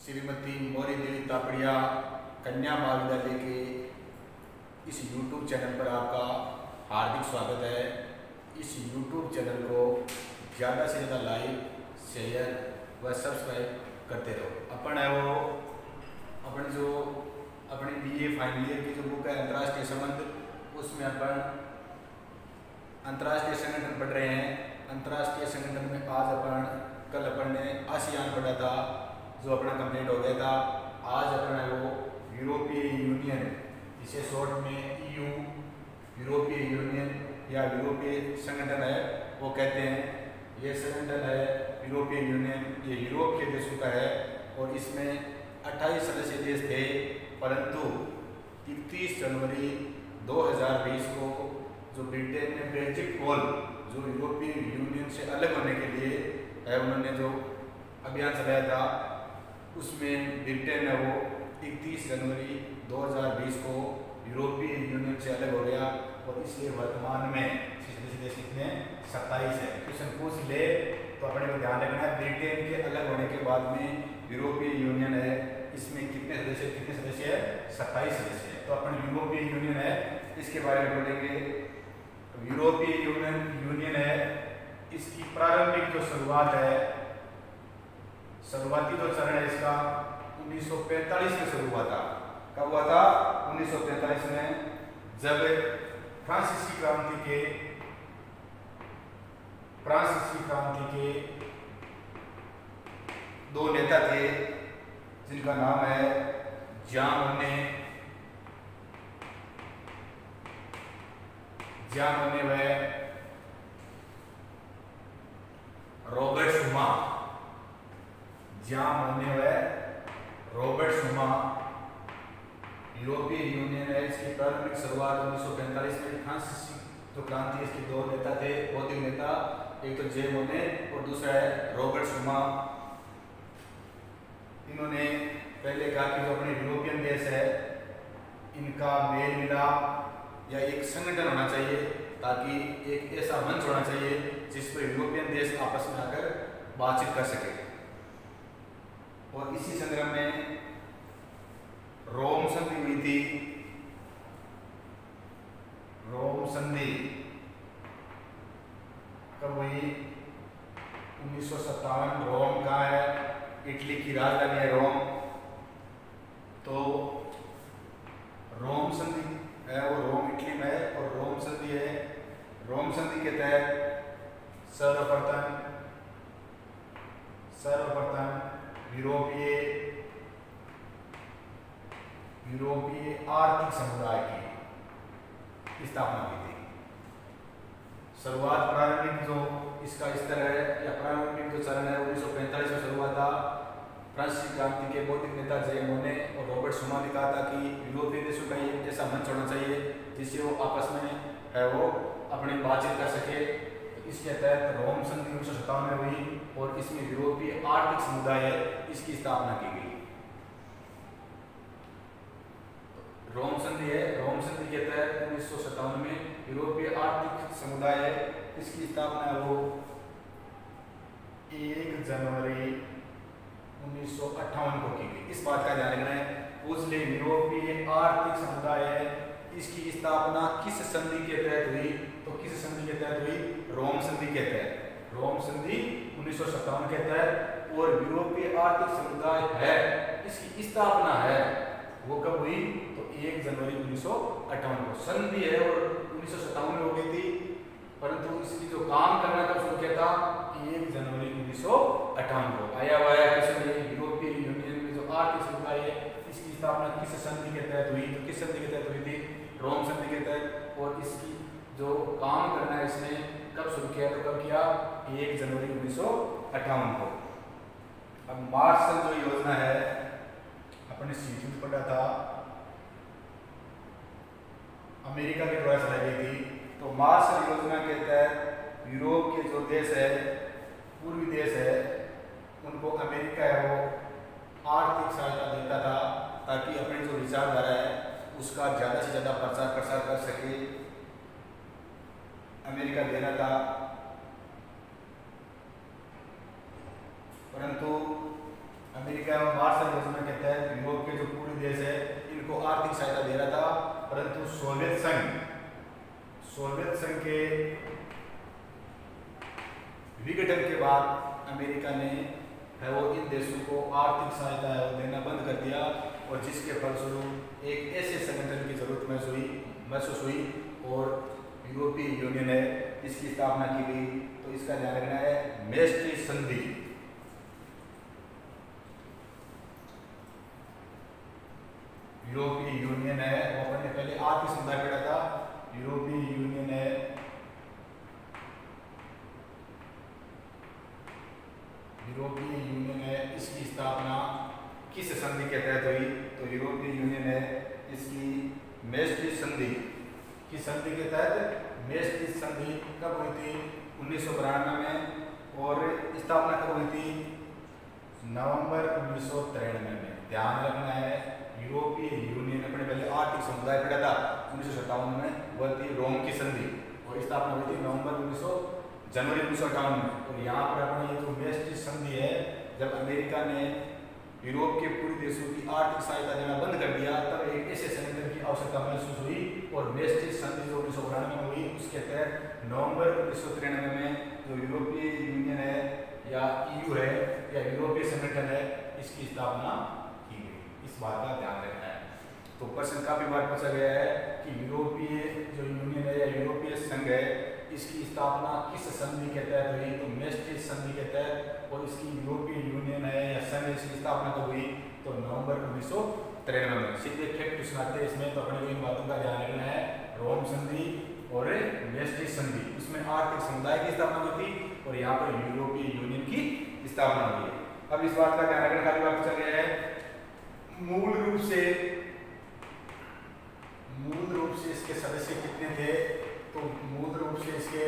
श्रीमती मौर्य देवी तापड़िया कन्या महाविद्यालय के इस YouTube चैनल पर आपका हार्दिक स्वागत है। इस YouTube चैनल को ज़्यादा से ज़्यादा लाइक, शेयर व सब्सक्राइब करते रहो। अपन है वो अपनी BA फाइनल ईयर की जो बुक है अंतर्राष्ट्रीय संबंध, उसमें अपन अंतर्राष्ट्रीय संगठन पढ़ रहे हैं। अंतर्राष्ट्रीय संगठन में कल अपन ने आसियान पढ़ा था, जो अपना कंप्लीट हो गया था। आज अपन है वो यूरोपीय यूनियन, जिसे शॉर्ट में EU यूरोपीय यूनियन या यूरोपीय संगठन है वो कहते हैं। ये संगठन है यूरोपीय यूनियन, ये यूरोप के देशों का है और इसमें 28 सदस्य देश थे, परंतु 31 जनवरी 2020 को जो ब्रिटेन ने ब्रेक्जिट पोल, जो यूरोपीय यूनियन से अलग होने के लिए है, उन्होंने जो अभियान चलाया था, उसमें ब्रिटेन है वो 31 जनवरी 2020 को यूरोपीय यूनियन से अलग हो गया और इसलिए वर्तमान में सदस्य देश कितने 27 है। क्वेश्चन पूछ ले तो अपने को ध्यान रखना है, ब्रिटेन के अलग होने के बाद में यूरोपीय यूनियन है, इसमें कितने सदस्य है 27 सदस्य है। तो अपन यूरोपीय यूनियन है, इसके बारे में बोलेंगे। यूरोपीय यूनियन है, इसकी प्रारंभिक जो शुरुआत है, शुरुआती जो चरण है इसका 1945 में शुरू हुआ था। कब हुआ था? 1945 में, जब फ्रांसीसी क्रांति के दो नेता थे, जिनका नाम है जॉन मोने व रॉबर्ट शुमा। जॉन मोने व रॉबर्ट शुमा। यूरोपीय यूनियन है, इसकी प्रारंभिक शुरुआत 1945 में। फ्रांसीसी जो क्रांति, इसके दो नेता थे, बौद्धिक नेता, एक तो जे मोने और दूसरा है रॉबर्ट शुमा। इन्होंने पहले कहा कि जो अपने यूरोपियन देश है, इनका मेल मिलाप या एक संगठन होना चाहिए, ताकि एक ऐसा मंच होना चाहिए जिस पर यूरोपियन देश आपस में आकर बातचीत कर सके। और इसी संदर्भ में रोम संधि हुई थी। रोम संधि कब हुई? 1957। रोम कहाँ है? इटली की राजधानी है रोम। तो रोम संधि है वो रोम इटली में है और रोम संधि है। रोम संधि के तहत सर्वप्रथम यूरोपीय आर्थिक समुदाय की स्थापना की थी। शुरुआत प्रारंभिक जो इसका स्तर है या प्रारंभिक जो चरण है 1945 में शुरू हुआ था। फ्रांसीसी क्रांति के बौद्धिक नेता जे मोने और रॉबर्ट शुमा ने कहा था कि यूरोपीय देशों का एक ऐसा मंच होना चाहिए जिससे वो आपस में है वो अपनी बातचीत कर सके। इसके तहत रोम संधि 1957 में हुई और इसमें यूरोपीय आर्थिक समुदाय है, इसकी स्थापना की गई। रोम संधि है, रोम संधि के तहत 1957 में यूरोपीय आर्थिक समुदाय है, इसकी स्थापना वो 1 जनवरी 1958 को की गई। इस बात का ध्यान रखना है, पूछ ले यूरोपीय आर्थिक समुदाय है, इसकी स्थापना किस संधि के तहत हुई? तो किस संधि के तहत हुई? रोम संधि के तहत। रोम संधि 1957 के तहत। और यूरोपीय आर्थिक समुदाय है, इसकी स्थापना है वो कब हुई? तो 1 जनवरी 1958 को। संधि है और 1957 में हो गई थी, परंतु इसकी जो काम करना कब शुरू किया था? 1 जनवरी 1958 को। आया हुआ है यूरोपीय यूनियन में जो आर्थिक समुदाय है, इसकी स्थापना किस संधि के तहत हुई? तो किस संधि के तहत हुई थी? रोम संधि के तहत। और इसकी जो काम करना है इसने कब शुरू किया? तो कब किया? 1 जनवरी 1958 को। अब मार्शल जो योजना है, अपने सीटी में पढ़ा था, अमेरिका के द्वारा चलाई गई थी। तो मार्शल योजना के तहत यूरोप के जो देश है, पूर्वी देश है, उनको अमेरिका है वो आर्थिक सहायता देता था, ताकि अपनी जो विचारधारा है उसका ज़्यादा से ज़्यादा प्रचार प्रसार कर सके। अमेरिका देना था, परंतु अमेरिका में संघ योजना के तहत यूरोप के जो पूर्वी देश है इनको आर्थिक सहायता दे रहा था, परंतु सोवियत संघ के विघटन के बाद अमेरिका ने है वो इन देशों को आर्थिक सहायता है वो देना बंद कर दिया, और जिसके फलस्वरूप एक ऐसे संगठन की जरूरत महसूस हुई और यूरोपीय यूनियन है इसकी स्थापना की गई। तो इसका ध्यान रखना है मैस्ट्रिक्ट संधि। यूरोपीय यूनियन है वो अपन ने पहले आर्थिक समुदाय पढ़ा था, यूरोपीय यूनियन है इसकी स्थापना किस संधि के तहत हुई? तो यूरोपीय यूनियन है इसकी मैस्ट्रिक्ट संधि की संधि के तहत। मैस्ट्रिक्ट संधि कब हुई थी? 1992 में, और स्थापना कब हुई थी? नवंबर 1993 में। ध्यान रखना है यूरोपीय यूनियन अपने पहले आर्थिक समुदाय पढ़ा था 1957 में, वह थी रोम की संधि और स्थापना हुई थी जनवरी 1958 में। और यहाँ पर अपने ये जो मैस्ट्रिक्ट संधि है, जब अमेरिका ने यूरोप के पूर्वी देशों की आर्थिक सहायता देना बंद कर दिया तब एक ऐसे संगठन की आवश्यकता महसूस हुई, और मैस्ट्रिक्ट संधि जो 1992 में हुई उसके तहत नवंबर 1993 में जो यूरोपीय यूनियन है या EU है या यूरोपीय संगठन है इसकी स्थापना की गई। इस बात का ध्यान रखना है। तो प्रश्न काफी बार पूछा गया है कि यूरोपीय जो यूनियन है या यूरोपीय संघ है इसकी स्थापना किस संधि के तहत हुई? तो मैस्ट्रिक्ट संधि के तहत। और इसकी यूरोपीय यूनियन है या संघ इसकी स्थापना कब हुई? तो नवंबर 1993 में। सीधे फैक्ट सुनाते हैं इसमें, तो अपने को इन बातों का ध्यान रखना है। रोम संधि और मैस्ट्रिक्ट संधि, इसमें आर्थिक समुदाय की स्थापना हुई थी और यहाँ पर यूरोपीय यूनियन की स्थापना हुई है। अब इस बात का ध्यान रखने का बात चल गया है, मूल रूप से इसके सदस्य कितने थे? तो मूल रूप से इसके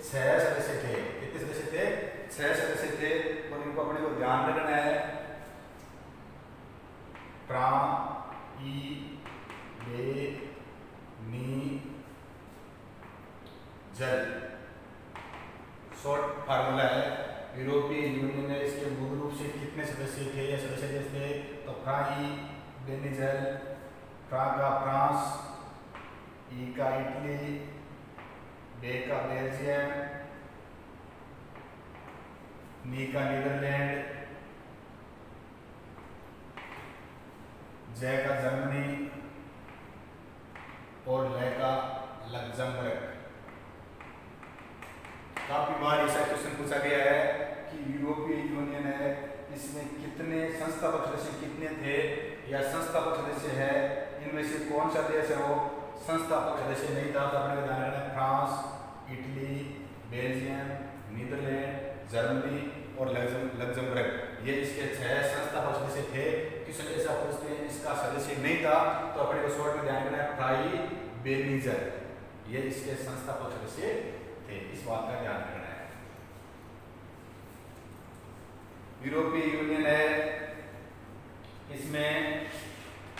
6 सदस्य थे। कितने सदस्य थे? 6 सदस्य थे। और इनको अपने को ध्यान रखना है, प्रा, ई, बे, नी, जल शॉर्ट फार्मूला है। यूरोपीय यूनियन है इसके मूल रूप से कितने सदस्य थे या सदस्य देश थे? तो फ्राई, बेनिजल, फ्रा का फ्रांस, ई का इटली, बे का बेल्जियम, नी का नीदरलैंड, जे का जर्मनी और ले का लग्जमबर्ग। काफी बार ऐसा क्वेश्चन पूछा गया है कि यूरोपीय यूनियन है इसमें कितने संस्थापक सदस्य कितने थे या संस्थापक सदस्य है, इनमें से कौन सा देश है वो संस्थापक सदस्य नहीं था? तो अपने ध्यान रखना France, Italy, Belgium, Netherlands, Germany और लग्जमबर्ग, ये इसके 6 संस्थापक सदस्य थे। क्वेश्चन ऐसा पूछते हैं इसका सदस्य नहीं था तो अपने को शॉर्ट में ध्यान रखना है फ्राई, बेनिजर, ये इसके संस्थापक सदस्य थे। इस बात का ध्यान रखना है। यूरोपीय यूनियन है इसमें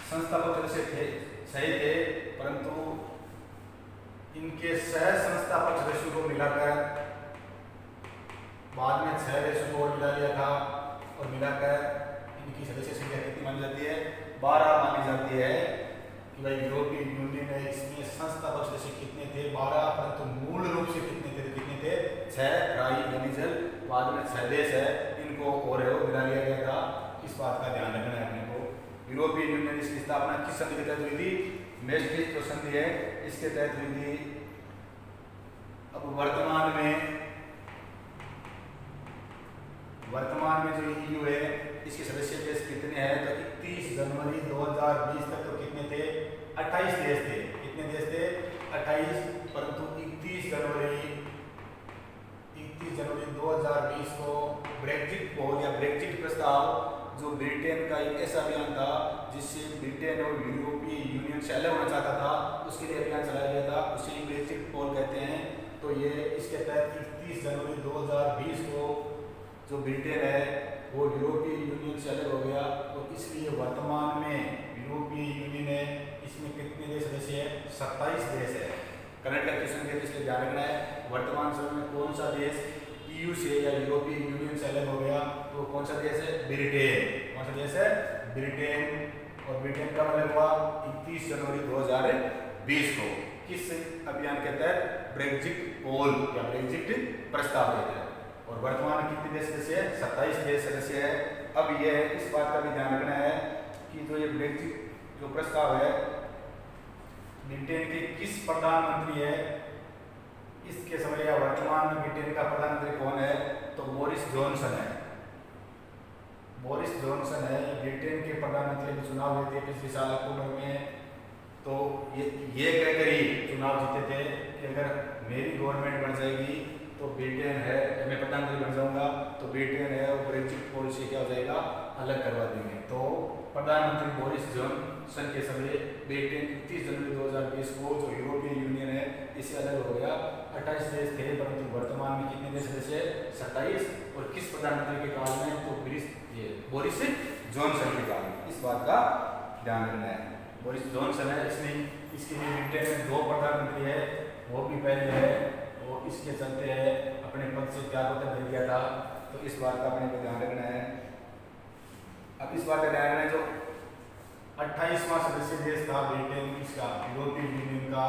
संस्थापक सदस्य सही थे, परंतु इनके सह संस्थापक सदस्यों को मिलाकर बाद में 6 देशों को मिला लिया था और मिलाकर इनकी सदस्य संख्या कितनी मानी जाती है? 12 मानी जाती है कि भाई यूरोपीय यूनियन है इसमें संस्थापक सदस्य कितने थे? 12, परंतु मूल रूप से कितने थे? 6 फ्राई, बेनिजल, बाद में 6 देश है इनको और मिला लिया गया था। इस बात का ध्यान रखना है अपने को। यूरोपीय यूनियन इसकी स्थापना किस संधि के तहत हुई थी? मैस्ट्रिक्ट जो संधि है इसके तहत हुई थी। अब वर्तमान में जो EU है इसके सदस्य देश कितने हैं? तो 31 जनवरी 2020 तक तो कितने थे? 28 देश थे। कितने देश थे? 28, परंतु 31 जनवरी 2020 को ब्रेक्जिट पोल या ब्रेक्जिट प्रस्ताव जो ब्रिटेन का एक ऐसा अभियान था जिससे ब्रिटेन और यूरोपीय यूनियन से अलग होना चाहता था, उसके लिए अभियान चलाया गया था, उसे ब्रेक्जिट पोल कहते हैं। तो ये इसके तहत 31 जनवरी 2020 को जो ब्रिटेन है वो यूरोपीय यूनियन से अलग हो गया। तो इसलिए वर्तमान में यूरोपीय यूनियन है इसमें कितने देश सदस्य है? 27 देश है। करंट का क्वेश्चन है इसलिए ध्यान रखना है वर्तमान समय में कौन सा देश EU से या यूरोपीय यूनियन से अलग हो गया? तो कौन सा देश है? ब्रिटेन। कौन सा देश है? ब्रिटेन। और ब्रिटेन का मतलब हुआ 31 जनवरी 2020 को किस अभियान के तहत? ब्रेक्जिट पोल या ब्रेक्जिट प्रस्ताव के तहत। और वर्तमान में कितने देश सदस्य है? 27 देश सदस्य है। अब यह इस बात का भी ध्यान रखना है कि जो ये ब्रेक्जिट जो प्रस्ताव है, ब्रिटेन के किस प्रधानमंत्री है इसके समय या वर्तमान में ब्रिटेन का प्रधानमंत्री कौन है? तो बोरिस जॉनसन है। बोरिस जॉनसन है ब्रिटेन के प्रधानमंत्री के चुनाव हुए थे पिछले साल अक्टूबर में। तो ये कहकर ही चुनाव जीते थे कि अगर मेरी गवर्नमेंट बन जाएगी तो ब्रिटेन है, मैं प्रधानमंत्री बन जाऊंगा तो ब्रिटेन है और ब्रेक्जिट पॉलिसी क्या हो जाएगा? अलग करवा देंगे। तो प्रधानमंत्री बोरिस जॉनसन के समय ब्रिटेन 31 जनवरी 2020 को जो यूरोपियन यूनियन है इससे अलग हो गया। 28 देश थे परंतु वर्तमान में कितने देश सदस्य है? 27। और किस प्रधानमंत्री के काल में? तो बोरिस जॉनसन के काल में। इस बात का ध्यान रखना है। बोरिस जॉनसन है, इसके लिए ब्रिटेन में 2 प्रधानमंत्री है, वो भी पहले है और इसके चलते है अपने पद से त्यागपत्र दे दिया था। तो इस बात का अपने को ध्यान रखना है। अब इस बात का ध्यान रखना है जो 28वां सदस्य देश था ब्रिटेन इसका यूरोपियन यूनियन का,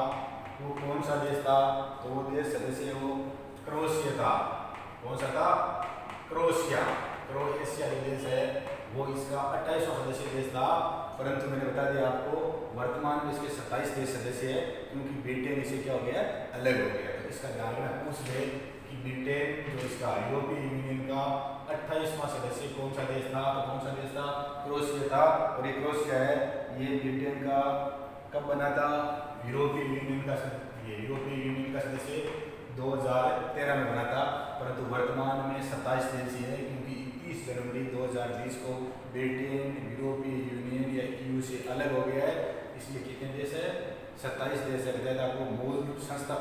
वो कौन सा देश था? तो वो देश सदस्य वो क्रोएशिया था। कौन सा था? क्रोएशिया। क्रोएशिया जो देश है वो इसका 28वां सदस्य देश था। परंतु मैंने बता दिया आपको वर्तमान में इसके 27 देश सदस्य है क्योंकि ब्रिटेन इसे क्या हो गया? अलग हो गया। तो इसका ध्यान रखना पूछ ले कि ब्रिटेन जो इसका यूरोपियन यूनियन का 28वां सदस्य कौन सा देश था? तो कौन सा देश था? क्रोएशिया था। और ये क्रोएशिया है ये ब्रिटेन का कब बना था? यूरोपियन यूनियन का सदस्य 2013 में बना था। परंतु वर्तमान में 27 देश ही है क्योंकि 31 जनवरी 2020 को ब्रिटेन यूरोपियन यूनियन या EU से अलग हो गया है। इसलिए कितने देश है? 27 देश है। बताया था आपको मूल संस्था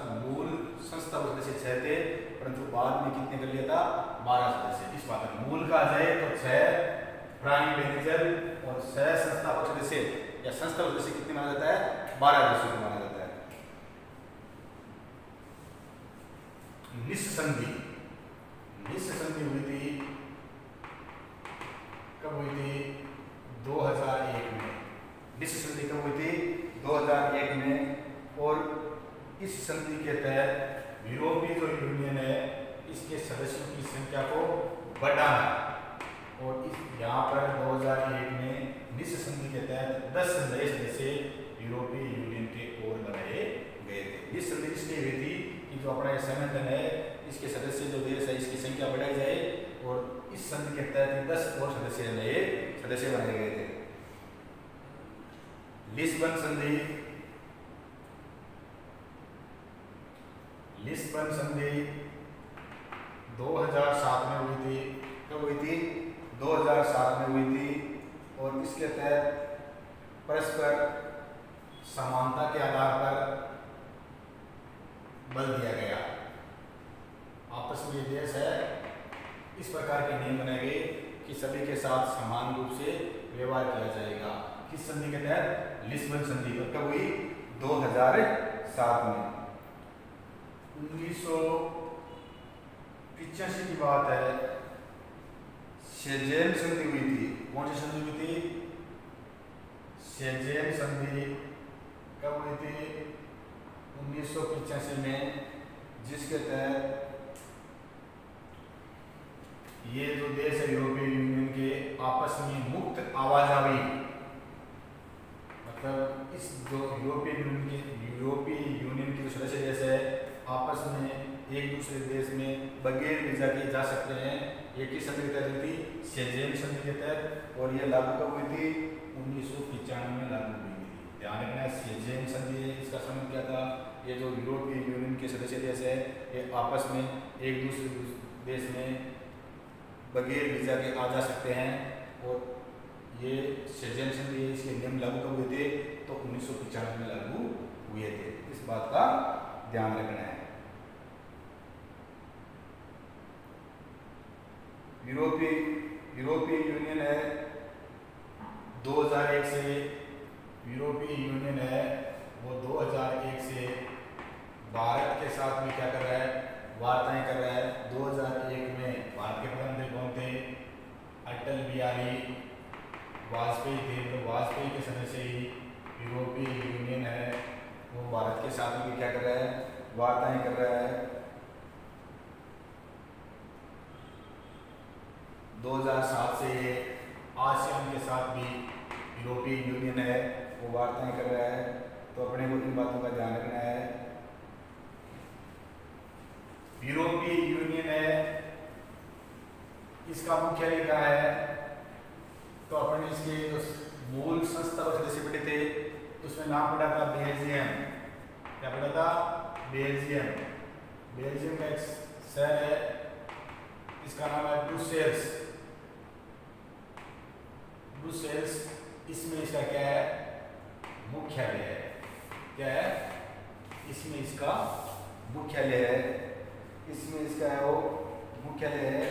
सदस्य 6 थे परंतु बाद में कितने कर लिया था? 12 सदस्य। इस बात में मूल का जाए तो 6 प्राइम मैनेजर और 6 संस्थापक सदस्य या संस्थापक सदस्य कितने माना जाता है? 12 देशों को माना जाता है। निस्स संधि हुई थी, कब हुई थी? 2001 में। निस्स संधि कब हुई थी? 2001 में। और इस संधि के तहत यूरोपीय जो यूनियन है इसके सदस्यों की संख्या को बढ़ाना। और इस यहाँ पर 2001 में निस्स संधि के तहत 10 नए सदस्य यूरोपीय यूनियन के ओर बनाए गए थे। इस संधि इसलिए हुई थी कि जो अपना संगठन है इसके सदस्य जो देश है इसकी संख्या बढ़ाई जाए और इस संधि के तहत 10 और नए सदस्य बनाए गए थे। लिस्बन संधि 2007 में हुई थी। कब हुई थी? 2007 में हुई थी। और इसके तहत परस्पर समानता के आधार पर बल दिया गया। आपस में ये देश है इस प्रकार के नियम बनाए गए कि सभी के साथ समान रूप से व्यवहार किया जाएगा। किस संधि के तहत? लिस्बन संधि। कब हुई? 2007 में। 1985 की बात है, शेजेन संधि हुई थी। कौन सी संधि हुई थी? शेजेन संधि कब हुई थी? 1985 में, जिसके तहत ये जो देश है यूरोपियन यूनियन के आपस में मुक्त आवाजाही, मतलब इस जो यूरोपियन यूनियन के जो सदस्य देश है आपस में एक दूसरे देश में बगैर वीजा के जा सकते हैं। ये किस संधि के तहत हुई थी? शेजेन संधि के तहत। और ये लागू कब हुई थी? 1995 में लागू हुई थी। ध्यान रखना शेजेन संधि है, इसका संबंध क्या था? ये जो यूरोपियन यूनियन के सदस्य देश है ये आपस में एक दूसरे देश में बगैर वीजा के आ जा सकते हैं। और ये शेजेन संधि इसके नियम लागू कब हुए थे? तो 1995 में लागू हुए थे। इस बात का ध्यान रखना है। यूरोपीय यूनियन है 2001 से, यूरोपीय यूनियन है वो 2001 से भारत के साथ में क्या कर रहा है? वार्ताएं कर रहा है। 2001 में भारत के प्रधानमंत्री कौन थे? अटल बिहारी वाजपेयी थे, तो वाजपेयी के समय से ही यूरोपीय यूनियन है वो भारत के साथ भी क्या कर रहा है, वार्ताएं कर रहा है। 2007 से ये आसियान के साथ भी यूरोपीय यूनियन है वो वार्ताएं कर रहा है। तो अपने को इन बातों का ध्यान रखना है। यूरोपीय यूनियन है, इसका मुख्यालय क्या है, तो अपन इसके जो मूल संस्था और सदस्य पढ़े थे उसमें नाम पड़ा था बेल्जियम। क्या पढ़ा था? बेल्जियम। बेल्जियम का एक शहर है, इसका नाम है ब्रुसेल्स। ब्रुसेल्स, इसमें इसका क्या है, मुख्यालय है। क्या है? इसमें इसका मुख्यालय है, इसमें इसका है वो मुख्यालय है।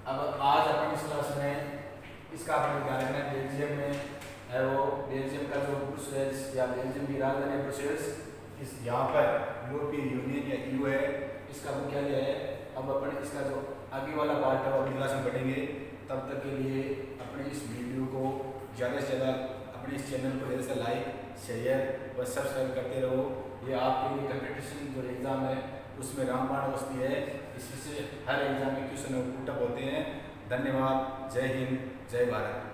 अब आज अपन इस क्लास में इसका अपने ध्यान रखना है, बेल्जियम में है वो, बेल्जियम का जो ब्रुसेल्स या बेल्जियम की राजधानी ब्रुसेल्स, इस यहाँ पर यूरोपीय यूनियन या ईयू है, इसका मुख्यालय है। अब अपन इसका जो आगे वाला पार्ट है वो अगली क्लास में पढ़ेंगे। तब तक के लिए अपने इस वीडियो को ज़्यादा से ज़्यादा अपने इस चैनल को जैसे लाइक शेयर व सब्सक्राइब करते रहो। ये आपके लिए कंपटीशन जो एग्ज़ाम है उसमें रामबाण बस्ती है, इसमें से हर एग्ज़ाम में क्वेश्चन पुटअप होते हैं। धन्यवाद। जय हिंद, जय भारत।